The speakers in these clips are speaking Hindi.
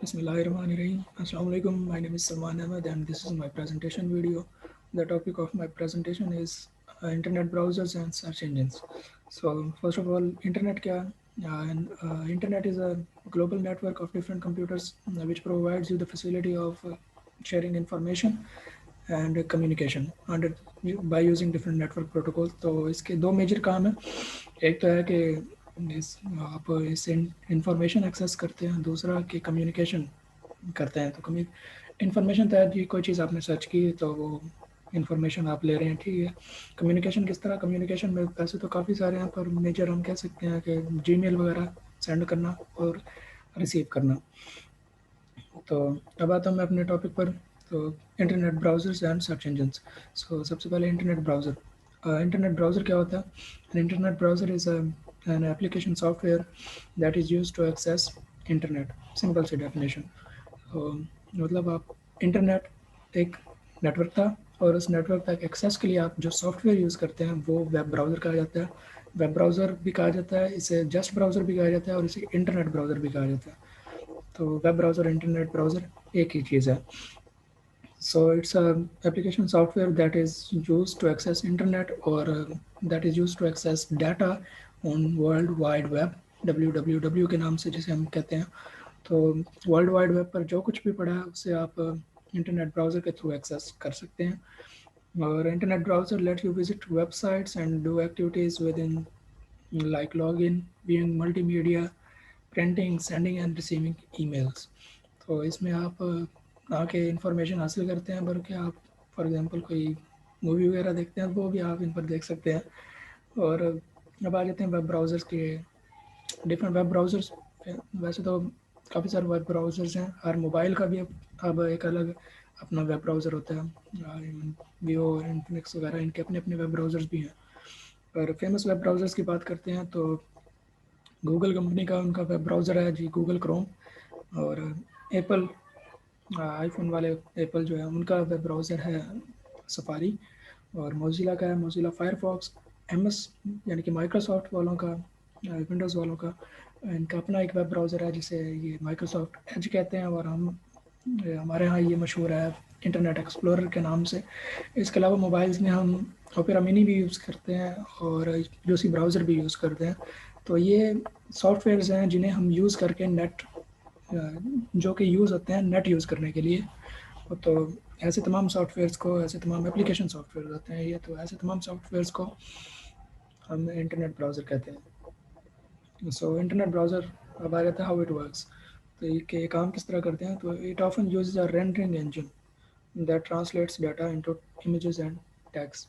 Bismillahirrahmanirrahim. Assalamu alaikum. My name is Salman Ahmed and this is my presentation video. The topic of my presentation is internet browsers and search engines. So first of all, internet kya hai? Internet is a global network of different computers which provides you the facility of sharing information and communication under by using different network protocols. तो इसके दो मेजर काम है. एक तो है कि आप इससे इंफॉर्मेशन एक्सेस करते हैं, दूसरा कि कम्युनिकेशन करते हैं. तो इंफॉर्मेशन तो है जी, कोई चीज़ आपने सर्च की तो वो इंफॉर्मेशन आप ले रहे हैं, ठीक है. कम्युनिकेशन किस तरह? कम्युनिकेशन में वैसे तो काफ़ी सारे हैं, पर मेजर हम कह सकते हैं कि जीमेल वगैरह सेंड करना और रिसीव करना. तो अब आता हूँ मैं अपने टॉपिक पर. तो internet browsers and search engines. So सबसे पहले इंटरनेट ब्राउज़र. इंटरनेट ब्राउज़र क्या होता है? An internet browser is an application software that is used to access internet. Simple सी डेफिनेशन. तो मतलब आप इंटरनेट एक नेटवर्क था और उस नेटवर्क तक एक्सेस के लिए आप जो सॉफ्टवेयर यूज़ करते हैं वो वेब ब्राउज़र कहा जाता है. वेब ब्राउज़र भी कहा जाता है, इसे जस्ट ब्राउज़र भी कहा जाता है और इसे इंटरनेट ब्राउज़र भी कहा जाता है. तो वेब ब्राउज़र इंटरनेट ब्राउज़र एक ही चीज़ है. So it's a application software that is used to access internet or that is used to access data on World Wide Web. WWW के नाम से जिसे हम कहते हैं. तो वर्ल्ड वाइड वेब पर जो कुछ भी पड़ा है उसे आप इंटरनेट ब्राउज़र के थ्रू एक्सेस कर सकते हैं. और internet browser let you visit websites and do activities with in like log in, viewing multimedia, printing, sending end receiving emails. तो इसमें आप आके इंफॉर्मेशन हासिल करते हैं, बल्कि आप फॉर एग्जांपल कोई मूवी वगैरह देखते हैं वो भी आप इन पर देख सकते हैं. और अब आ जाते हैं वेब ब्राउज़र्स के. डिफरेंट वेब ब्राउज़र्स वैसे तो काफ़ी सारे वेब ब्राउज़र्स हैं. हर मोबाइल का भी अब एक अलग अपना वेब ब्राउज़र होता है. वीवो और इन्फिनिक्स वगैरह इनके अपने अपने वेब ब्राउज़र्स भी हैं. पर फेमस वेब ब्राउज़र्स की बात करते हैं तो गूगल कंपनी का उनका वेब ब्राउज़र है जी, गूगल क्रोम. और एप्पल आईफोन वाले एप्पल जो है उनका वेब ब्राउज़र है सफारी. और मोज़िला का है मोज़िला फायरफॉक्स. एमएस यानी कि माइक्रोसॉफ्ट वालों का, विंडोज़ वालों का इनका अपना एक वेब ब्राउज़र है जिसे ये माइक्रोसॉफ्ट एज कहते हैं. और हमारे यहाँ ये मशहूर है इंटरनेट एक्सप्लोरर के नाम से. इसके अलावा मोबाइल्स में हम ओपेरा मिनी भी यूज़ करते हैं और यूसी ब्राउज़र भी यूज़ करते हैं. तो ये सॉफ्टवेयर्स हैं जिन्हें हम यूज़ करके नेट जो कि यूज़ होते हैं नेट यूज़ करने के लिए. तो ऐसे तमाम सॉफ्टवेयर्स को, ऐसे तमाम एप्लीकेशन सॉफ्टवेयर होते हैं ये, तो ऐसे तमाम सॉफ्टवेयर्स को हम इंटरनेट ब्राउज़र कहते हैं. सो इंटरनेट ब्राउज़र अब आ जाता है हाउ इट वर्क्स. तो ये काम किस तरह करते हैं? तो it often uses a rendering engine that translates data into images and text.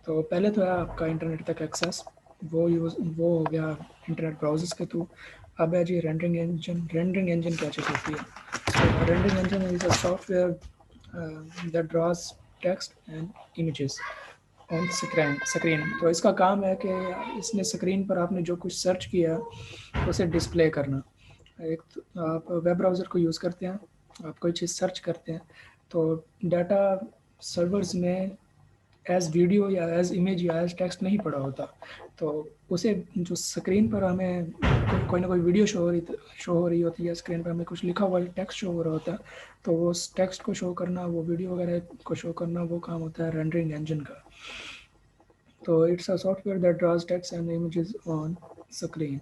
तो पहले तो है आपका इंटरनेट तक एक्सेस, वो हो गया इंटरनेट ब्राउज़र्स के थ्रू. अब है जी रेंडरिंग इंजन. रेंडरिंग इंजन क्या चीज़ होती है? So rendering engine is a software that draws text and images on screen. तो इसका काम है कि इसने स्क्रीन पर आपने जो कुछ सर्च किया उसे डिस्प्ले करना. एक तो आप वेब ब्राउज़र को यूज़ करते हैं, आप कोई चीज़ सर्च करते हैं तो डाटा सर्वर्स में एज़ वीडियो या एज़ इमेज या एज़ टेक्स्ट नहीं पड़ा होता. तो उसे जो स्क्रीन पर हमें कोई ना कोई वीडियो शो हो रही होती है, स्क्रीन पर हमें कुछ लिखा हुआ टेक्स्ट शो हो रहा होता है. तो वो उस टेक्स्ट को शो करना, वो वीडियो वगैरह को शो करना, वो काम होता है रेंडरिंग इंजन का. तो it's a software that draws text and images on screen.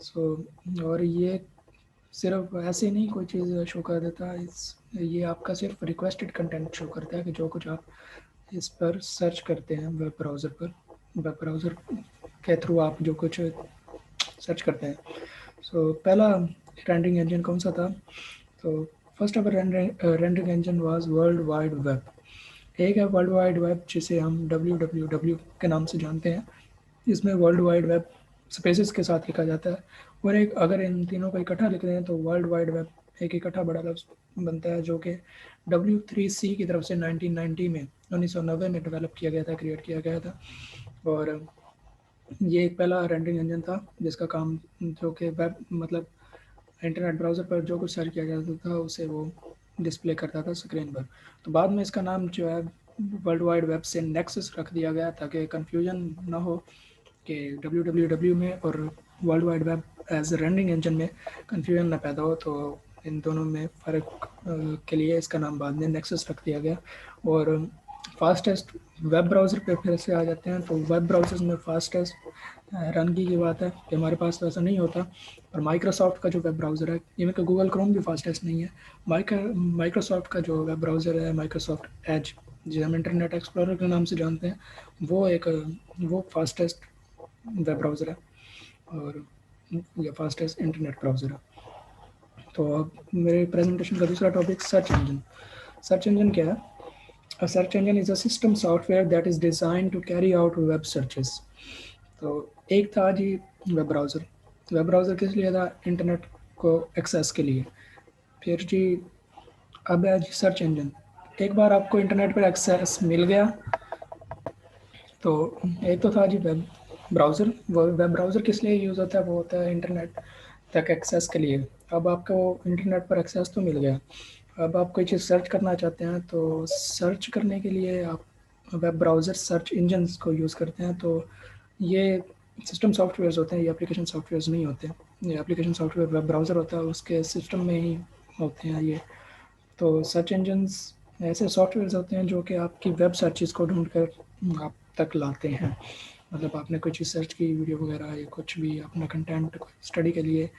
So और ये सिर्फ ऐसे नहीं कोई चीज़ शो कर देता. ये आपका सिर्फ रिक्वेस्टेड कंटेंट शो करता है कि जो कुछ आप इस पर सर्च करते हैं वेब ब्राउज़र पर, वेब ब्राउज़र के थ्रू आप जो कुछ सर्च करते हैं. सो पहला रेंडरिंग इंजन कौन सा था? तो first of rendering engine was world wide web. एक है वर्ल्ड वाइड वेब जिसे हम WWW के नाम से जानते हैं. इसमें वर्ल्ड वाइड वेब स्पेसेस के साथ लिखा जाता है. और एक अगर इन तीनों को इकट्ठा लिख रहे हैं तो वर्ल्ड वाइड वेब एक इकट्ठा बड़ा लफ्ज़ बनता है, जो कि W3C की तरफ से 1990 में 1990 में डेवलप किया गया था, क्रिएट किया गया था. और ये एक पहला रेंडरिंग इंजन था जिसका काम, जो कि वेब मतलब इंटरनेट ब्राउज़र पर जो कुछ सर्च किया जाता था उसे वो डिस्प्ले करता था स्क्रीन पर. तो बाद में इसका नाम जो है वर्ल्ड वाइड वेब से नेक्सस रख दिया गया ताकि कन्फ्यूजन ना हो कि WWW में और world wide web edge rendering engine में कन्फ्यूजन ना पैदा हो. तो इन दोनों में फ़र्क के लिए इसका नाम बाद में नेक्सस रख दिया गया। और फास्टेस्ट वेब ब्राउज़र पे फिर से आ जाते हैं। तो वेब ब्राउज़र्स में फास्टेस्ट रनगी की बात है कि हमारे पास वैसा नहीं होता। और माइक्रोसॉफ्ट का जो वेब ब्राउज़र है, इवन का गूगल क्रोम भी फास्टेस्ट नहीं है। माइक्रोसॉफ्ट का जो वेब ब्राउज़र है, माइक्रोसॉफ्ट एज, जिसे हम इंटरनेट एक्सप्लोरर के नाम से जानते हैं, वो फास्टेस्ट वेब ब्राउज़र है और या फास्टेस्ट इंटरनेट ब्राउज़र है। तो अब मेरे प्रेजेंटेशन का दूसरा topic search engine. Search engine क्या है? A search engine is a system software that is designed to carry out web searches. तो एक था जी वेब ब्राउज़र। वेब ब्राउज़र किस लिए था? इंटरनेट को एक्सेस के लिए। फिर जी अब है जी सर्च इंजन। एक बार आपको इंटरनेट पर एक्सेस मिल गया तो एक तो था जी वेब ब्राउज़र। वो वेब ब्राउज़र किस लिए यूज़ होता है? वो होता है इंटरनेट तक एक्सेस के लिए। अब आपको इंटरनेट पर एक्सेस तो मिल गया, अब आप कोई चीज़ सर्च करना चाहते हैं तो सर्च करने के लिए आप वेब ब्राउज़र सर्च इंजन्स को यूज़ करते हैं। तो ये सिस्टम सॉफ्टवेयर्स होते हैं, ये एप्लीकेशन सॉफ्टवेयर्स नहीं होते। ये एप्लीकेशन सॉफ्टवेयर वेब ब्राउज़र होता है, उसके सिस्टम में ही होते हैं ये। तो सर्च इंजन्स ऐसे सॉफ्टवेयर्स होते हैं जो कि आपकी वेब सर्चेस को ढूंढ कर आप तक लाते हैं। मतलब आपने कोई चीज़ सर्च की, वीडियो वगैरह या कुछ भी अपना कंटेंट स्टडी के लिए,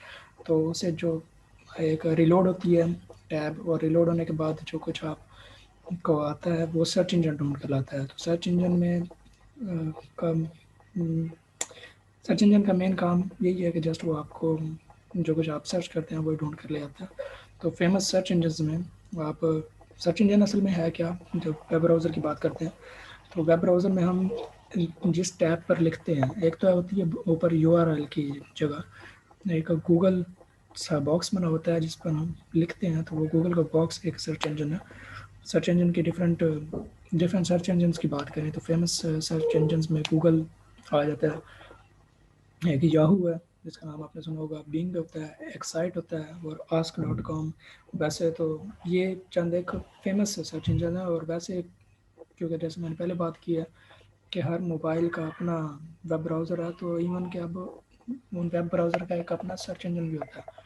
तो उसे जो एक रिलोड होती है टैब, और रिलोड होने के बाद जो कुछ आपको आता है वो सर्च इंजन ढूंढ कर लाता है। तो सर्च इंजन में सर्च इंजन का मेन काम यही है कि जस्ट वो आपको जो कुछ आप सर्च करते हैं वो ढूंढ कर ले आता है। तो फेमस सर्च इंजन में आप सर्च इंजन असल में है क्या? जब वेब ब्राउज़र की बात करते हैं तो वेब ब्राउज़र में हम जिस टैब पर लिखते हैं, एक तो होती है ऊपर URL की जगह, एक गूगल सा बॉक्स बना होता है जिस पर हम लिखते हैं, तो वो गूगल का बॉक्स एक सर्च इंजन है। सर्च इंजन के डिफरेंट डिफरेंट सर्च इंजन्स की बात करें तो फेमस सर्च इंजन्स में गूगल आ जाता है, एक याहू है जिसका नाम आपने सुना होगा, बिंग होता है, एक्साइट होता है, और ask.com। वैसे तो ये चंद एक फेमस सर्च इंजन है। और वैसे क्योंकि जैसे मैंने पहले बात की है कि हर मोबाइल का अपना वेब ब्राउज़र है, तो इवन कि अब उन वेब ब्राउज़र का एक अपना सर्च इंजन भी होता है।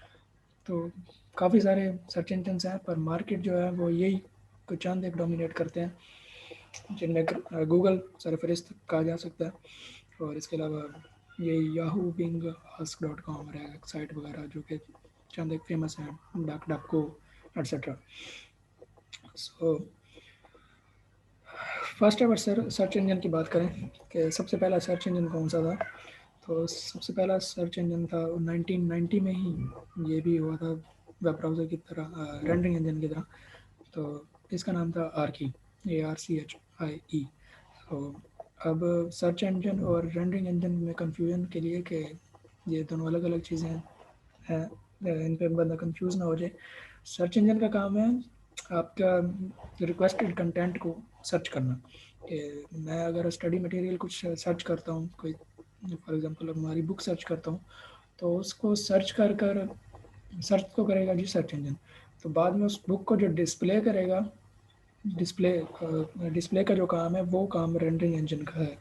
तो काफ़ी सारे सर्च इंजन्स हैं, पर मार्केट जो है वो यही कुछ चंद एक डोमिनेट करते हैं, जिनमें गूगल सरफहरिस्त कहा जा सकता है। और इसके अलावा ये याहू, बिंग, ask.com और एक्साइट वगैरह जो कि चंद एक फेमस हैं, DuckDuckGo etcetera. So first ever search engine की बात करें कि सबसे पहला सर्च इंजन कौन सा था, तो सबसे पहला सर्च इंजन था 1990 में ही। ये भी हुआ था वेब ब्राउज़र की तरह, रेंडरिंग इंजन की तरह। तो इसका नाम था आर्की, ARCHIE। तो अब सर्च इंजन और रेंडरिंग इंजन में कंफ्यूजन के लिए कि ये दोनों अलग अलग चीज़ें हैं, इन पर बंदा कंफ्यूज ना हो जाए। सर्च इंजन का काम है आपका रिक्वेस्टेड कंटेंट को सर्च करना। कि मैं अगर स्टडी मटेरियल कुछ सर्च करता हूँ, कोई फॉर एग्जांपल हमारी बुक सर्च करता हूँ, तो उसको सर्च कर कर सर्च तो करेगा जी सर्च इंजन। तो बाद में उस बुक को जो डिस्प्ले करेगा, डिस्प्ले डिस्प्ले का जो काम है वो काम रेंडरिंग इंजन का है।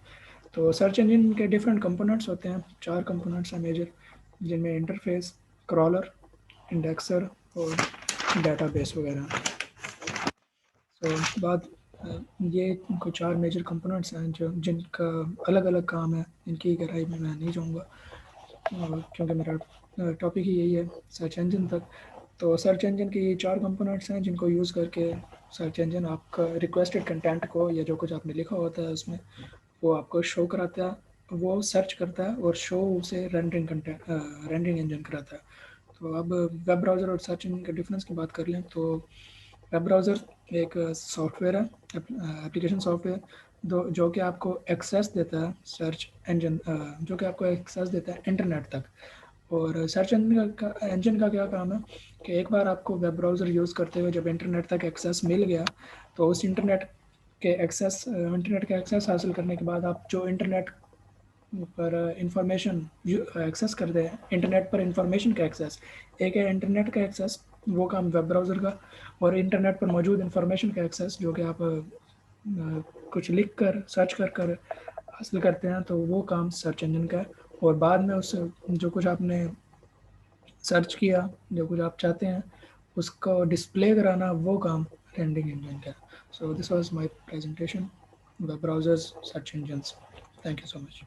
तो सर्च इंजन के डिफरेंट कंपोनेंट्स होते हैं, 4 कंपोनेंट्स हैं मेजर, जिनमें इंटरफेस, क्रॉलर, इंडेक्सर और डेटाबेस वगैरह। तो बाद ये कुछ 4 मेजर कंपोनेंट्स हैं जो जिनका अलग अलग काम है। इनकी गहराई में मैं नहीं जाऊँगा क्योंकि मेरा टॉपिक ही यही है सर्च इंजन तक। तो सर्च इंजन के ये 4 कंपोनेंट्स हैं जिनको यूज़ करके सर्च इंजन आपका रिक्वेस्टेड कंटेंट को या जो कुछ आपने लिखा होता है उसमें वो आपको शो कराता है, वो सर्च करता है और शो उसे रेंडरिंग इंजन कराता है। तो अब वेब ब्राउज़र और सर्च इंजन के डिफरेंस की बात कर लें तो वेब ब्राउज़र एक सॉफ्टवेयर है, एप्लीकेशन सॉफ्टवेयर जो कि आपको एक्सेस देता है सर्च इंजन, जो कि आपको एक्सेस देता है इंटरनेट तक। और सर्च इंजन का क्या काम है कि एक बार आपको वेब ब्राउज़र यूज़ करते हुए जब इंटरनेट तक एक्सेस मिल गया, तो उस इंटरनेट के एक्सेस हासिल करने के बाद आप जो इंटरनेट पर इंफॉर्मेशन एक्सेस करते हैं, इंटरनेट पर इंफॉर्मेशन का एक्सेस, एक है इंटरनेट का एक्सेस, वो काम वेब ब्राउज़र का। और इंटरनेट पर मौजूद इंफॉर्मेशन का एक्सेस जो कि आप कुछ लिख कर सर्च कर कर हासिल करते हैं, तो वो काम सर्च इंजन का है। और बाद में उस जो कुछ आपने सर्च किया, जो कुछ आप चाहते हैं, उसको डिस्प्ले कराना, वो काम रेंडरिंग इंजन का। So this was my presentation, web browsers, search engines. Thank you so much.